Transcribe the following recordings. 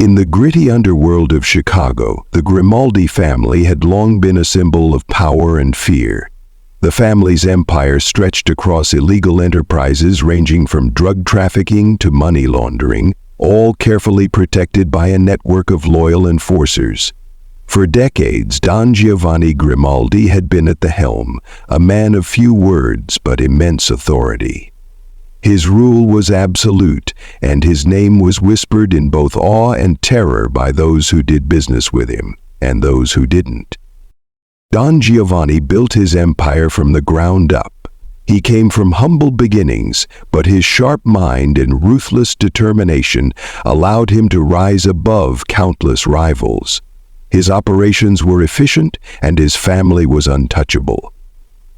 In the gritty underworld of Chicago, the Grimaldi family had long been a symbol of power and fear. The family's empire stretched across illegal enterprises ranging from drug trafficking to money laundering, all carefully protected by a network of loyal enforcers. For decades, Don Giovanni Grimaldi had been at the helm, a man of few words but immense authority. His rule was absolute, and his name was whispered in both awe and terror by those who did business with him, and those who didn't. Don Giovanni built his empire from the ground up. He came from humble beginnings, but his sharp mind and ruthless determination allowed him to rise above countless rivals. His operations were efficient, and his family was untouchable.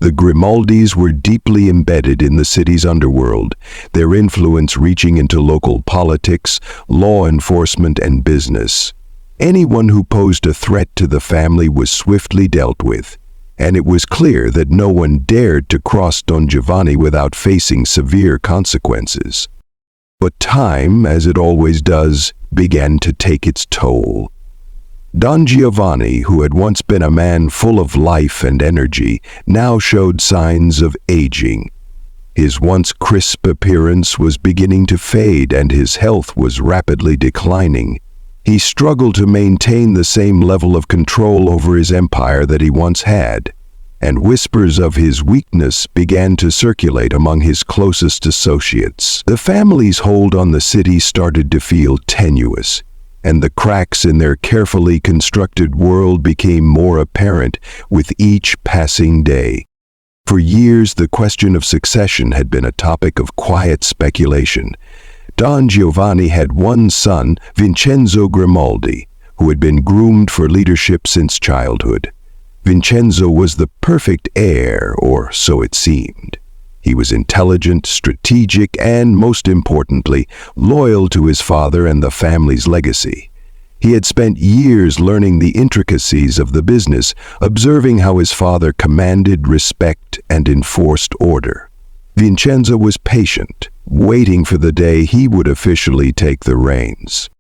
The Grimaldis were deeply embedded in the city's underworld, their influence reaching into local politics, law enforcement, and business. Anyone who posed a threat to the family was swiftly dealt with, and it was clear that no one dared to cross Don Giovanni without facing severe consequences. But time, as it always does, began to take its toll. Don Giovanni, who had once been a man full of life and energy, now showed signs of aging. His once crisp appearance was beginning to fade, and his health was rapidly declining. He struggled to maintain the same level of control over his empire that he once had, and whispers of his weakness began to circulate among his closest associates. The family's hold on the city started to feel tenuous, and the cracks in their carefully constructed world became more apparent with each passing day. For years, the question of succession had been a topic of quiet speculation. Don Giovanni had one son, Vincenzo Grimaldi, who had been groomed for leadership since childhood. Vincenzo was the perfect heir, or so it seemed. He was intelligent, strategic, and, most importantly, loyal to his father and the family's legacy. He had spent years learning the intricacies of the business, observing how his father commanded respect and enforced order. Vincenzo was patient, waiting for the day he would officially take the reins.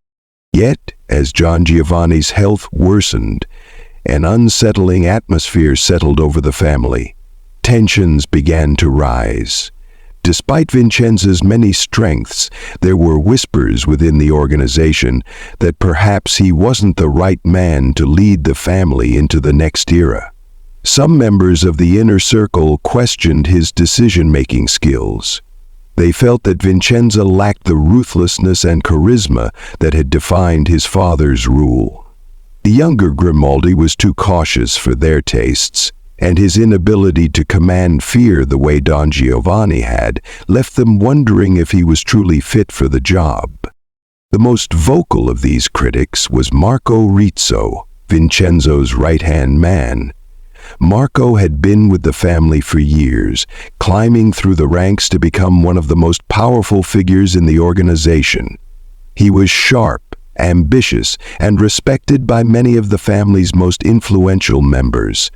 Yet, as Don Giovanni's health worsened, an unsettling atmosphere settled over the family. Tensions began to rise. Despite Vincenzo's many strengths, there were whispers within the organization that perhaps he wasn't the right man to lead the family into the next era. Some members of the inner circle questioned his decision-making skills. They felt that Vincenzo lacked the ruthlessness and charisma that had defined his father's rule. The younger Grimaldi was too cautious for their tastes, and his inability to command fear the way Don Giovanni had left them wondering if he was truly fit for the job. The most vocal of these critics was Marco Rizzo, Vincenzo's right-hand man. Marco had been with the family for years, climbing through the ranks to become one of the most powerful figures in the organization. He was sharp, ambitious, and respected by many of the family's most influential members.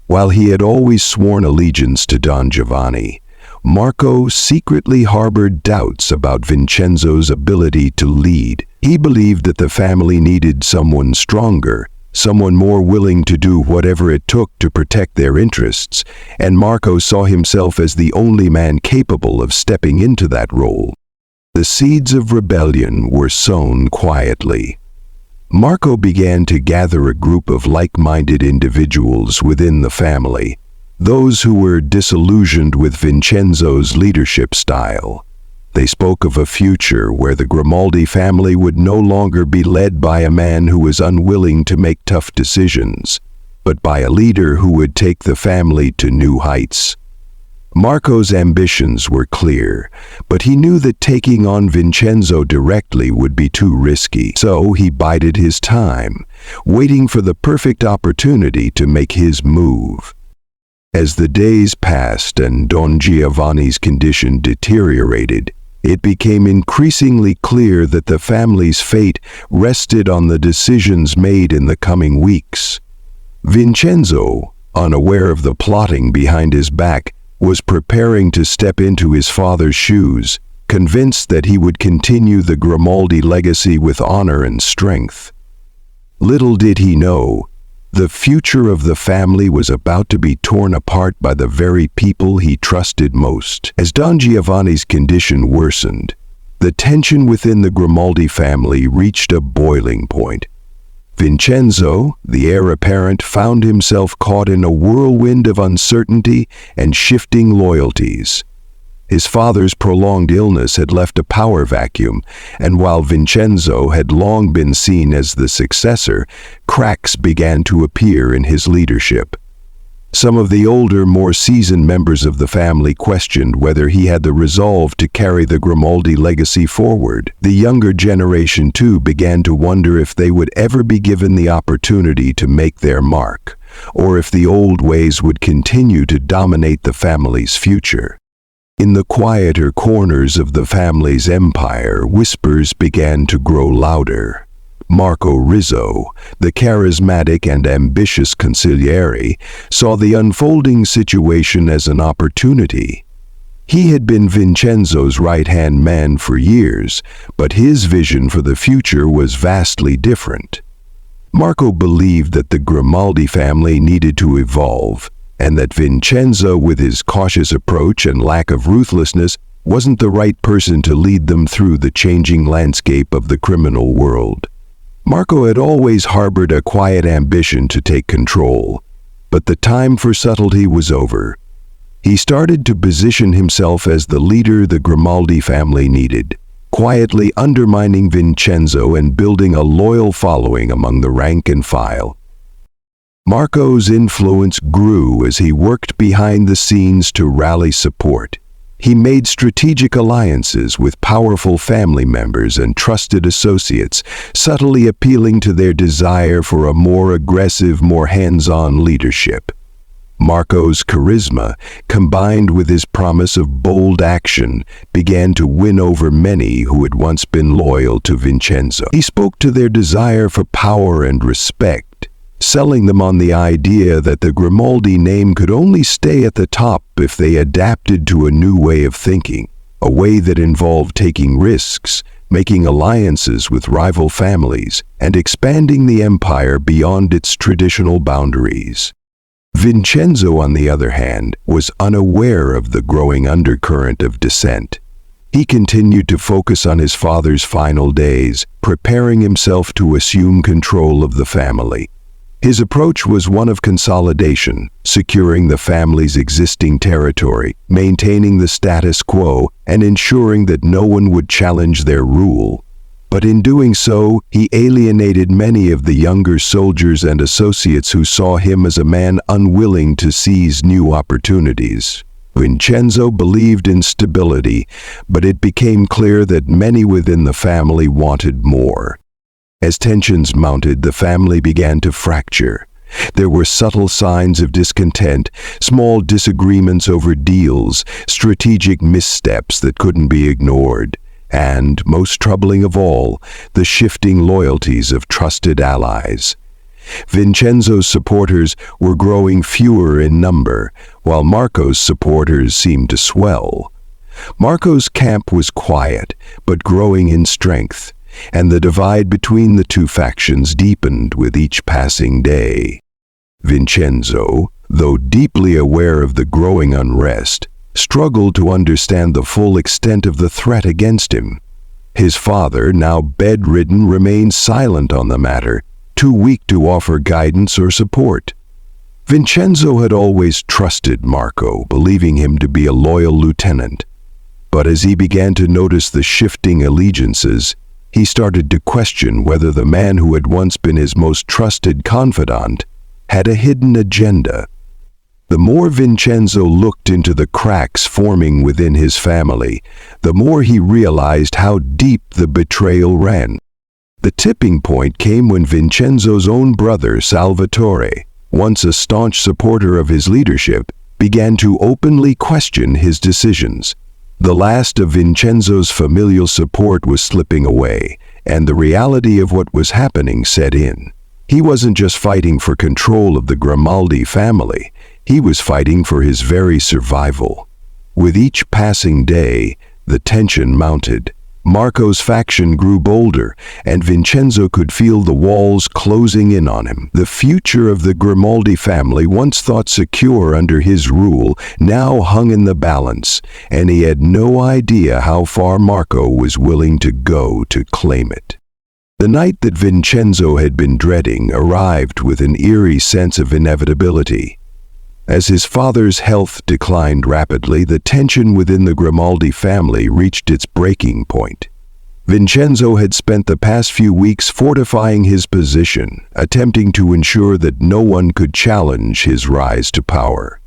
While he had always sworn allegiance to Don Giovanni, Marco secretly harbored doubts about Vincenzo's ability to lead. He believed that the family needed someone stronger, someone more willing to do whatever it took to protect their interests, and Marco saw himself as the only man capable of stepping into that role. The seeds of rebellion were sown quietly. Marco began to gather a group of like-minded individuals within the family, those who were disillusioned with Vincenzo's leadership style. They spoke of a future where the Grimaldi family would no longer be led by a man who was unwilling to make tough decisions, but by a leader who would take the family to new heights. Marco's ambitions were clear, but he knew that taking on Vincenzo directly would be too risky, so he bided his time, waiting for the perfect opportunity to make his move. As the days passed and Don Giovanni's condition deteriorated, it became increasingly clear that the family's fate rested on the decisions made in the coming weeks. Vincenzo, unaware of the plotting behind his back, was preparing to step into his father's shoes, convinced that he would continue the Grimaldi legacy with honor and strength. Little did he know, the future of the family was about to be torn apart by the very people he trusted most. As Don Giovanni's condition worsened, the tension within the Grimaldi family reached a boiling point. Vincenzo, the heir apparent, found himself caught in a whirlwind of uncertainty and shifting loyalties. His father's prolonged illness had left a power vacuum, and while Vincenzo had long been seen as the successor, cracks began to appear in his leadership. Some of the older, more seasoned members of the family questioned whether he had the resolve to carry the Grimaldi legacy forward. The younger generation, too, began to wonder if they would ever be given the opportunity to make their mark, or if the old ways would continue to dominate the family's future. In the quieter corners of the family's empire, whispers began to grow louder. Marco Rizzo, the charismatic and ambitious consigliere, saw the unfolding situation as an opportunity. He had been Vincenzo's right-hand man for years, but his vision for the future was vastly different. Marco believed that the Grimaldi family needed to evolve, and that Vincenzo, with his cautious approach and lack of ruthlessness, wasn't the right person to lead them through the changing landscape of the criminal world. Marco had always harbored a quiet ambition to take control, but the time for subtlety was over. He started to position himself as the leader the Grimaldi family needed, quietly undermining Vincenzo and building a loyal following among the rank and file. Marco's influence grew as he worked behind the scenes to rally support. He made strategic alliances with powerful family members and trusted associates, subtly appealing to their desire for a more aggressive, more hands-on leadership. Marco's charisma, combined with his promise of bold action, began to win over many who had once been loyal to Vincenzo. He spoke to their desire for power and respect, selling them on the idea that the Grimaldi name could only stay at the top if they adapted to a new way of thinking, a way that involved taking risks, making alliances with rival families, and expanding the empire beyond its traditional boundaries. Vincenzo, on the other hand, was unaware of the growing undercurrent of dissent. He continued to focus on his father's final days, preparing himself to assume control of the family. His approach was one of consolidation, securing the family's existing territory, maintaining the status quo, and ensuring that no one would challenge their rule. But in doing so, he alienated many of the younger soldiers and associates who saw him as a man unwilling to seize new opportunities. Vincenzo believed in stability, but it became clear that many within the family wanted more. As tensions mounted, the family began to fracture. There were subtle signs of discontent, small disagreements over deals, strategic missteps that couldn't be ignored, and, most troubling of all, the shifting loyalties of trusted allies. Vincenzo's supporters were growing fewer in number, while Marco's supporters seemed to swell. Marco's camp was quiet, but growing in strength, and the divide between the two factions deepened with each passing day. Vincenzo, though deeply aware of the growing unrest, struggled to understand the full extent of the threat against him. His father, now bedridden, remained silent on the matter, too weak to offer guidance or support. Vincenzo had always trusted Marco, believing him to be a loyal lieutenant. But as he began to notice the shifting allegiances, he started to question whether the man who had once been his most trusted confidant had a hidden agenda. The more Vincenzo looked into the cracks forming within his family, the more he realized how deep the betrayal ran. The tipping point came when Vincenzo's own brother, Salvatore, once a staunch supporter of his leadership, began to openly question his decisions. The last of Vincenzo's familial support was slipping away, and the reality of what was happening set in. He wasn't just fighting for control of the Grimaldi family, he was fighting for his very survival. With each passing day, The tension mounted. Marco's faction grew bolder, and Vincenzo could feel the walls closing in on him. The future of the Grimaldi family, once thought secure under his rule, now hung in the balance, and he had no idea how far Marco was willing to go to claim it. The night that Vincenzo had been dreading arrived with an eerie sense of inevitability. As his father's health declined rapidly, the tension within the Grimaldi family reached its breaking point. Vincenzo had spent the past few weeks fortifying his position, attempting to ensure that no one could challenge his rise to power.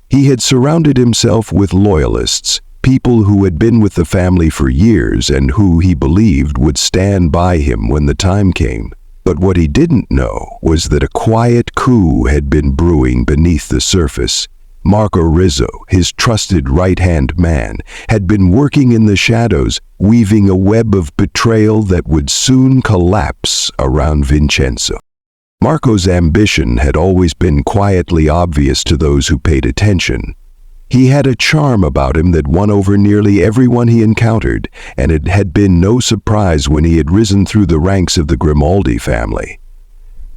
He had surrounded himself with loyalists, people who had been with the family for years and who he believed would stand by him when the time came. But what he didn't know was that a quiet coup had been brewing beneath the surface. Marco Rizzo, his trusted right-hand man, had been working in the shadows, weaving a web of betrayal that would soon collapse around Vincenzo. Marco's ambition had always been quietly obvious to those who paid attention. He had a charm about him that won over nearly everyone he encountered, and it had been no surprise when he had risen through the ranks of the Grimaldi family.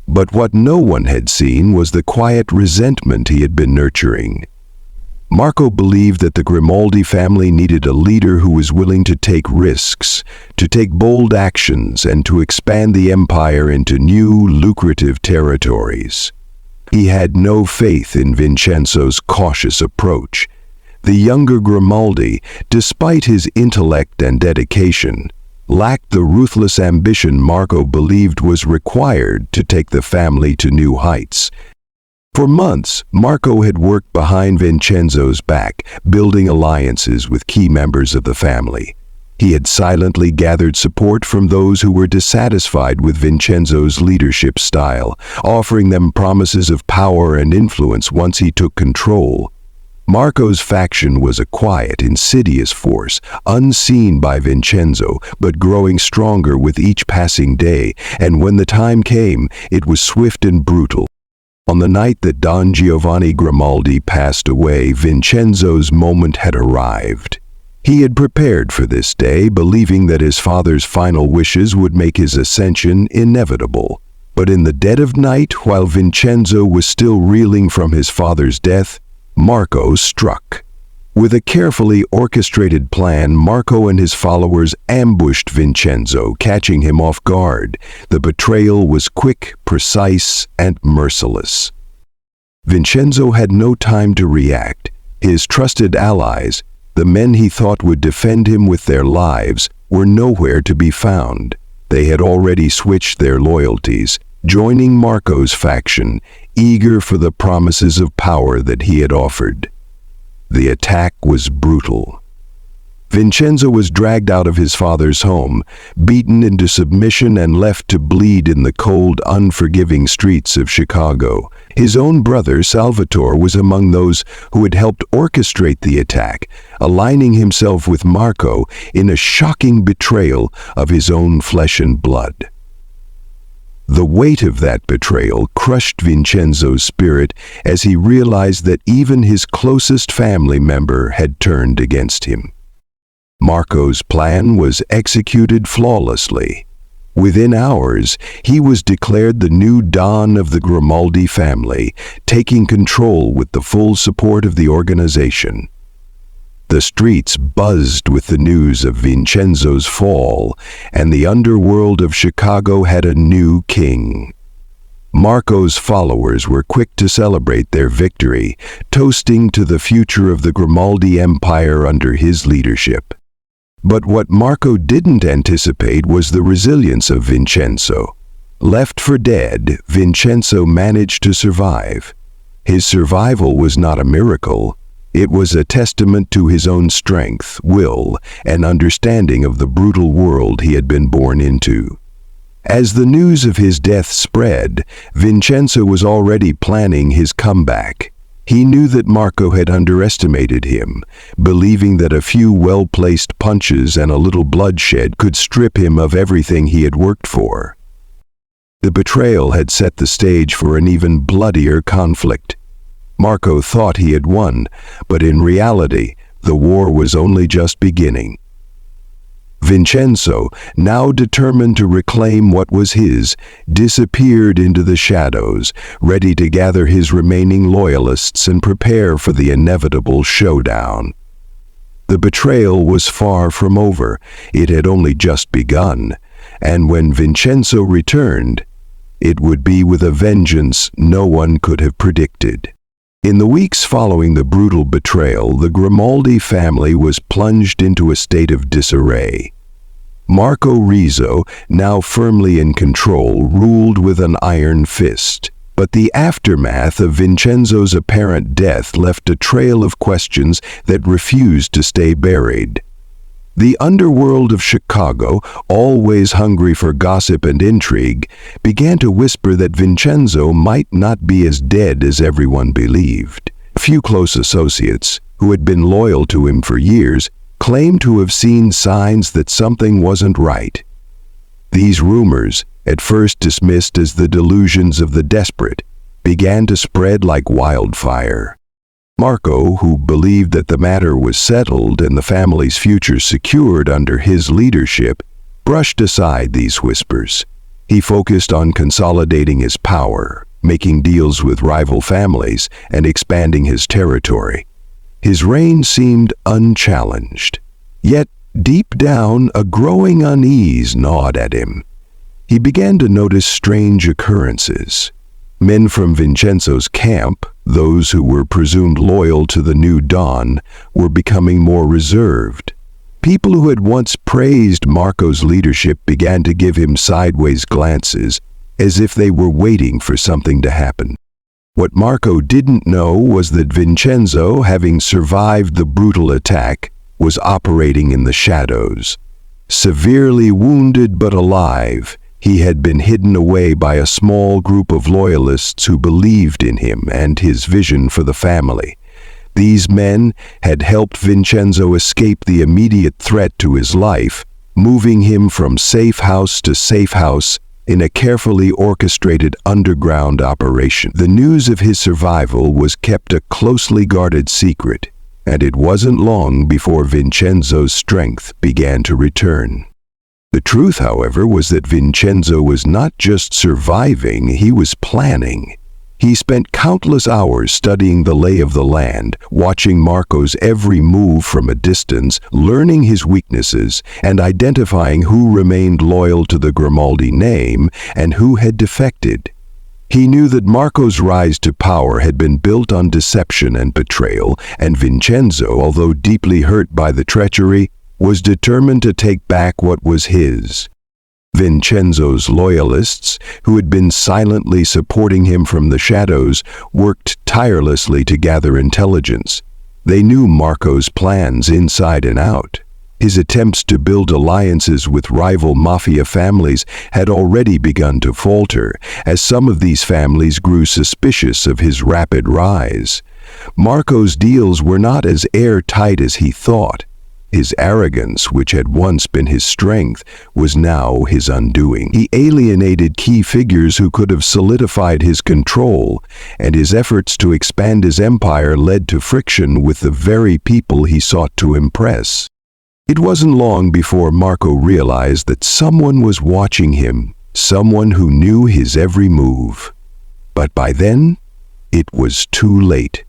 But what no one had seen was the quiet resentment he had been nurturing. Marco believed that the Grimaldi family needed a leader who was willing to take risks, to take bold actions, and to expand the empire into new, lucrative territories. He had no faith in Vincenzo's cautious approach. The younger Grimaldi, despite his intellect and dedication, lacked the ruthless ambition Marco believed was required to take the family to new heights. For months, Marco had worked behind Vincenzo's back, building alliances with key members of the family. He had silently gathered support from those who were dissatisfied with Vincenzo's leadership style, offering them promises of power and influence once he took control. Marco's faction was a quiet, insidious force, unseen by Vincenzo, but growing stronger with each passing day, and when the time came, it was swift and brutal. On the night that Don Giovanni Grimaldi passed away, Vincenzo's moment had arrived. He had prepared for this day, believing that his father's final wishes would make his ascension inevitable. But in the dead of night, while Vincenzo was still reeling from his father's death, Marco struck. With a carefully orchestrated plan, Marco and his followers ambushed Vincenzo, catching him off guard. The betrayal was quick, precise, and merciless. Vincenzo had no time to react. His trusted allies, the men he thought would defend him with their lives, were nowhere to be found. They had already switched their loyalties, joining Marco's faction, eager for the promises of power that he had offered. The attack was brutal. Vincenzo was dragged out of his father's home, beaten into submission and left to bleed in the cold, unforgiving streets of Chicago. His own brother, Salvatore, was among those who had helped orchestrate the attack, aligning himself with Marco in a shocking betrayal of his own flesh and blood. The weight of that betrayal crushed Vincenzo's spirit as he realized that even his closest family member had turned against him. Marco's plan was executed flawlessly. Within hours, he was declared the new Don of the Grimaldi family, taking control with the full support of the organization. The streets buzzed with the news of Vincenzo's fall, and the underworld of Chicago had a new king. Marco's followers were quick to celebrate their victory, toasting to the future of the Grimaldi Empire under his leadership. But what Marco didn't anticipate was the resilience of Vincenzo. Left for dead, Vincenzo managed to survive. His survival was not a miracle. It was a testament to his own strength, will, and understanding of the brutal world he had been born into. As the news of his death spread, Vincenzo was already planning his comeback. He knew that Marco had underestimated him, believing that a few well-placed punches and a little bloodshed could strip him of everything he had worked for. The betrayal had set the stage for an even bloodier conflict. Marco thought he had won, but in reality, the war was only just beginning. Vincenzo, now determined to reclaim what was his, disappeared into the shadows, ready to gather his remaining loyalists and prepare for the inevitable showdown. The betrayal was far from over. It had only just begun, and when Vincenzo returned, it would be with a vengeance no one could have predicted. In the weeks following the brutal betrayal, the Grimaldi family was plunged into a state of disarray. Marco Rizzo, now firmly in control, ruled with an iron fist. But the aftermath of Vincenzo's apparent death left a trail of questions that refused to stay buried. The underworld of Chicago, always hungry for gossip and intrigue, began to whisper that Vincenzo might not be as dead as everyone believed. A few close associates, who had been loyal to him for years, claimed to have seen signs that something wasn't right. These rumors, at first dismissed as the delusions of the desperate, began to spread like wildfire. Marco, who believed that the matter was settled and the family's future secured under his leadership, brushed aside these whispers. He focused on consolidating his power, making deals with rival families, and expanding his territory. His reign seemed unchallenged. Yet, deep down, a growing unease gnawed at him. He began to notice strange occurrences. Men from Vincenzo's camp, those who were presumed loyal to the new Don, were becoming more reserved. People who had once praised Marco's leadership began to give him sideways glances, as if they were waiting for something to happen. What Marco didn't know was that Vincenzo, having survived the brutal attack, was operating in the shadows. Severely wounded but alive, he had been hidden away by a small group of loyalists who believed in him and his vision for the family. These men had helped Vincenzo escape the immediate threat to his life, moving him from safe house to safe house in a carefully orchestrated underground operation. The news of his survival was kept a closely guarded secret, and it wasn't long before Vincenzo's strength began to return. The truth, however, was that Vincenzo was not just surviving, he was planning. He spent countless hours studying the lay of the land, watching Marco's every move from a distance, learning his weaknesses, and identifying who remained loyal to the Grimaldi name and who had defected. He knew that Marco's rise to power had been built on deception and betrayal, and Vincenzo, although deeply hurt by the treachery, was determined to take back what was his. Vincenzo's loyalists, who had been silently supporting him from the shadows, worked tirelessly to gather intelligence. They knew Marco's plans inside and out. His attempts to build alliances with rival Mafia families had already begun to falter, as some of these families grew suspicious of his rapid rise. Marco's deals were not as airtight as he thought. His arrogance, which had once been his strength, was now his undoing. He alienated key figures who could have solidified his control, and his efforts to expand his empire led to friction with the very people he sought to impress. It wasn't long before Marco realized that someone was watching him, someone who knew his every move. But by then, it was too late.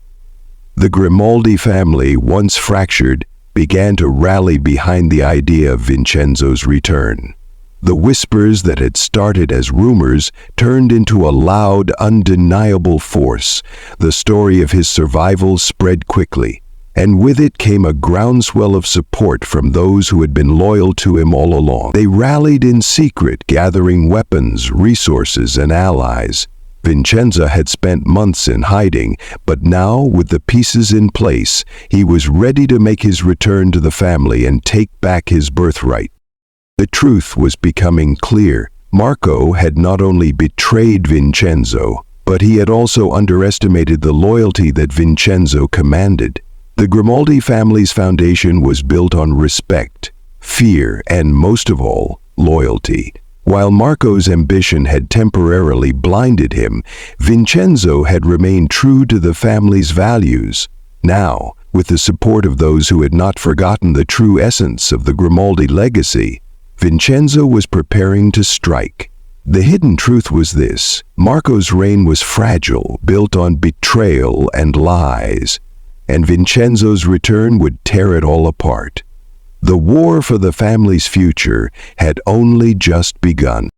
The Grimaldi family, once fractured, began to rally behind the idea of Vincenzo's return. The whispers that had started as rumors turned into a loud, undeniable force. The story of his survival spread quickly, and with it came a groundswell of support from those who had been loyal to him all along. They rallied in secret, gathering weapons, resources, and allies. Vincenzo had spent months in hiding, but now, with the pieces in place, he was ready to make his return to the family and take back his birthright. The truth was becoming clear. Marco had not only betrayed Vincenzo, but he had also underestimated the loyalty that Vincenzo commanded. The Grimaldi family's foundation was built on respect, fear, and most of all, loyalty. While Marco's ambition had temporarily blinded him, Vincenzo had remained true to the family's values. Now, With the support of those who had not forgotten the true essence of the Grimaldi legacy, Vincenzo was preparing to strike. The hidden truth was this: Marco's reign was fragile, built on betrayal and lies, and Vincenzo's return would tear it all apart. The war for the family's future had only just begun.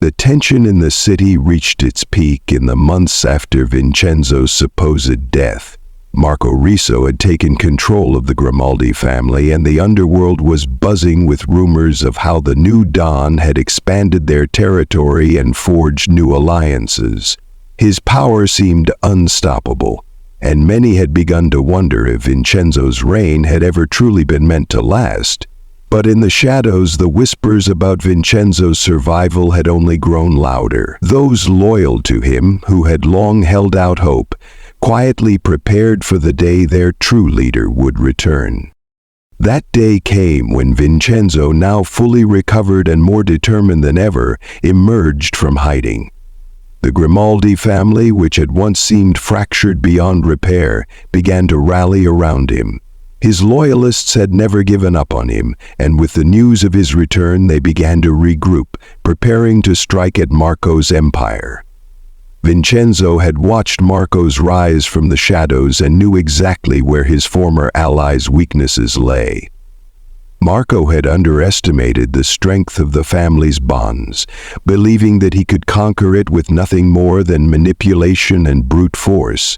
The tension in the city reached its peak in the months after Vincenzo's supposed death. Marco Rizzo had taken control of the Grimaldi family, and the underworld was buzzing with rumors of how the new Don had expanded their territory and forged new alliances. His power seemed unstoppable, and many had begun to wonder if Vincenzo's reign had ever truly been meant to last. But in the shadows, the whispers about Vincenzo's survival had only grown louder. Those loyal to him, who had long held out hope, quietly prepared for the day their true leader would return. That day came when Vincenzo, now fully recovered and more determined than ever, emerged from hiding. The Grimaldi family, which had once seemed fractured beyond repair, began to rally around him. His loyalists had never given up on him, and with the news of his return they began to regroup, preparing to strike at Marco's empire. Vincenzo had watched Marco's rise from the shadows and knew exactly where his former allies' weaknesses lay. Marco had underestimated the strength of the family's bonds, believing that he could conquer it with nothing more than manipulation and brute force.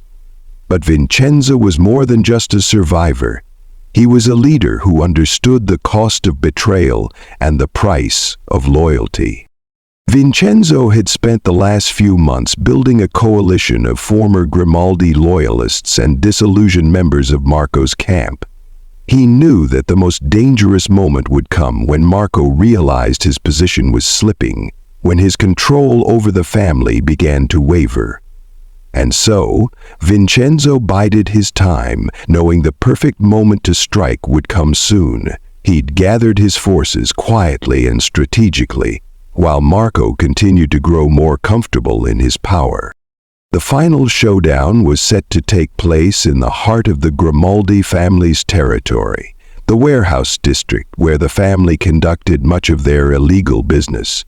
But Vincenzo was more than just a survivor. He was a leader who understood the cost of betrayal and the price of loyalty. Vincenzo had spent the last few months building a coalition of former Grimaldi loyalists and disillusioned members of Marco's camp. He knew that the most dangerous moment would come when Marco realized his position was slipping, when his control over the family began to waver. And so, Vincenzo bided his time, knowing the perfect moment to strike would come soon. He'd gathered his forces quietly and strategically, while Marco continued to grow more comfortable in his power. The final showdown was set to take place in the heart of the Grimaldi family's territory, the warehouse district where the family conducted much of their illegal business.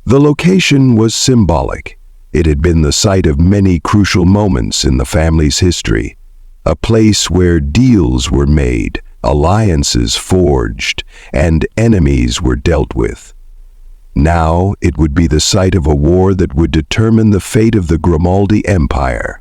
The location was symbolic. It had been the site of many crucial moments in the family's history, a place where deals were made, alliances forged, and enemies were dealt with. Now it would be the site of a war that would determine the fate of the Grimaldi Empire.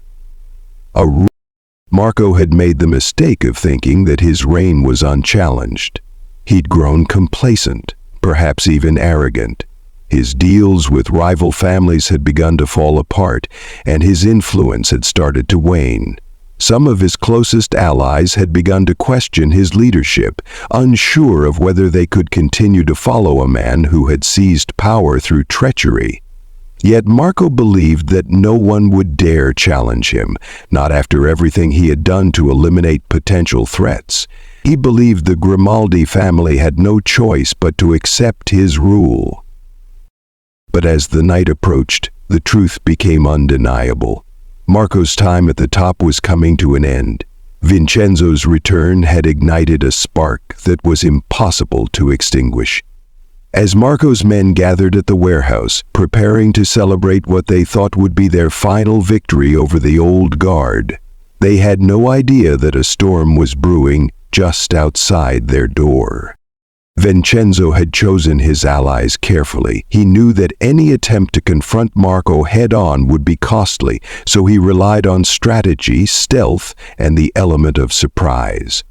Marco had made the mistake of thinking that his reign was unchallenged. He'd grown complacent, perhaps even arrogant. His deals with rival families had begun to fall apart, and his influence had started to wane. Some of his closest allies had begun to question his leadership, unsure of whether they could continue to follow a man who had seized power through treachery. Yet Marco believed that no one would dare challenge him, not after everything he had done to eliminate potential threats. He believed the Grimaldi family had no choice but to accept his rule. But as the night approached, the truth became undeniable. Marco's time at the top was coming to an end. Vincenzo's return had ignited a spark that was impossible to extinguish. As Marco's men gathered at the warehouse, preparing to celebrate what they thought would be their final victory over the old guard, they had no idea that a storm was brewing just outside their door. Vincenzo had chosen his allies carefully. He knew that any attempt to confront Marco head-on would be costly, so he relied on strategy, stealth, and the element of surprise.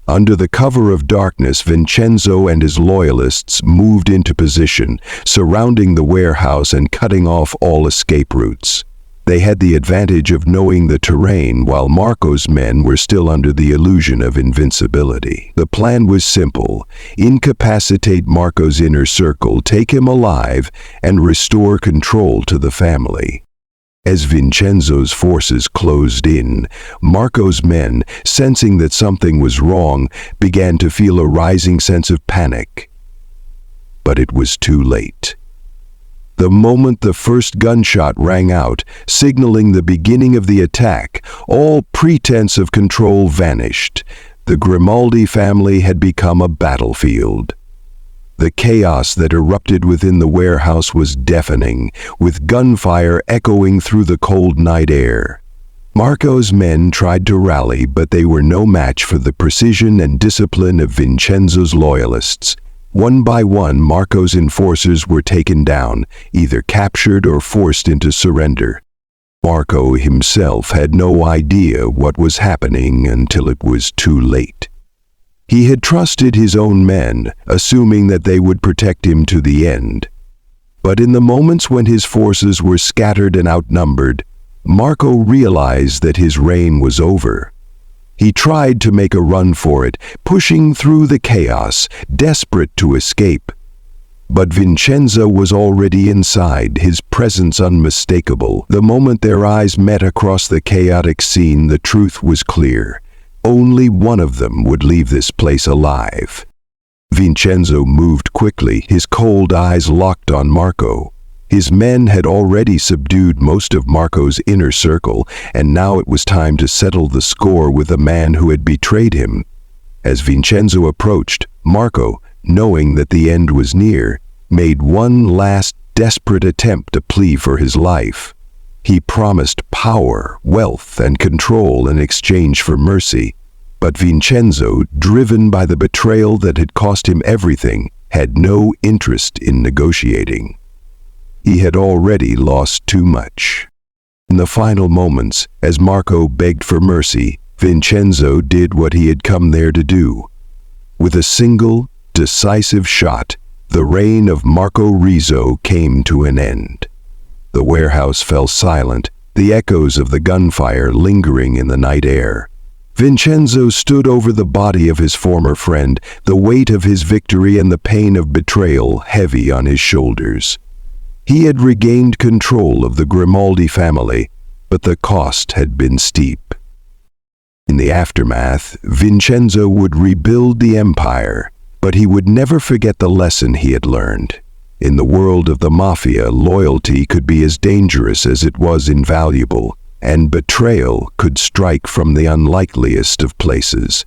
Under the cover of darkness, Vincenzo and his loyalists moved into position, surrounding the warehouse and cutting off all escape routes. They had the advantage of knowing the terrain, while Marco's men were still under the illusion of invincibility. The plan was simple: incapacitate Marco's inner circle, take him alive, and restore control to the family. As Vincenzo's forces closed in, Marco's men, sensing that something was wrong, began to feel a rising sense of panic. But it was too late. The moment the first gunshot rang out, signaling the beginning of the attack, all pretense of control vanished. The Grimaldi family had become a battlefield. The chaos that erupted within the warehouse was deafening, with gunfire echoing through the cold night air. Marco's men tried to rally, but they were no match for the precision and discipline of Vincenzo's loyalists. One by one, Marco's enforcers were taken down, either captured or forced into surrender. Marco himself had no idea what was happening until it was too late. He had trusted his own men, assuming that they would protect him to the end. But in the moments when his forces were scattered and outnumbered, Marco realized that his reign was over. He tried to make a run for it, pushing through the chaos, desperate to escape. But Vincenzo was already inside, his presence unmistakable. The moment their eyes met across the chaotic scene, the truth was clear. Only one of them would leave this place alive. Vincenzo moved quickly, his cold eyes locked on Marco. His men had already subdued most of Marco's inner circle, and now it was time to settle the score with the man who had betrayed him. As Vincenzo approached, Marco, knowing that the end was near, made one last desperate attempt to plead for his life. He promised power, wealth, and control in exchange for mercy. But Vincenzo, driven by the betrayal that had cost him everything, had no interest in negotiating. He had already lost too much. In the final moments, as Marco begged for mercy, Vincenzo did what he had come there to do. With a single, decisive shot, the reign of Marco Rizzo came to an end. The warehouse fell silent, the echoes of the gunfire lingering in the night air. Vincenzo stood over the body of his former friend, the weight of his victory and the pain of betrayal heavy on his shoulders. He had regained control of the Grimaldi family, but the cost had been steep. In the aftermath, Vincenzo would rebuild the empire, but he would never forget the lesson he had learned. In the world of the Mafia, loyalty could be as dangerous as it was invaluable, and betrayal could strike from the unlikeliest of places.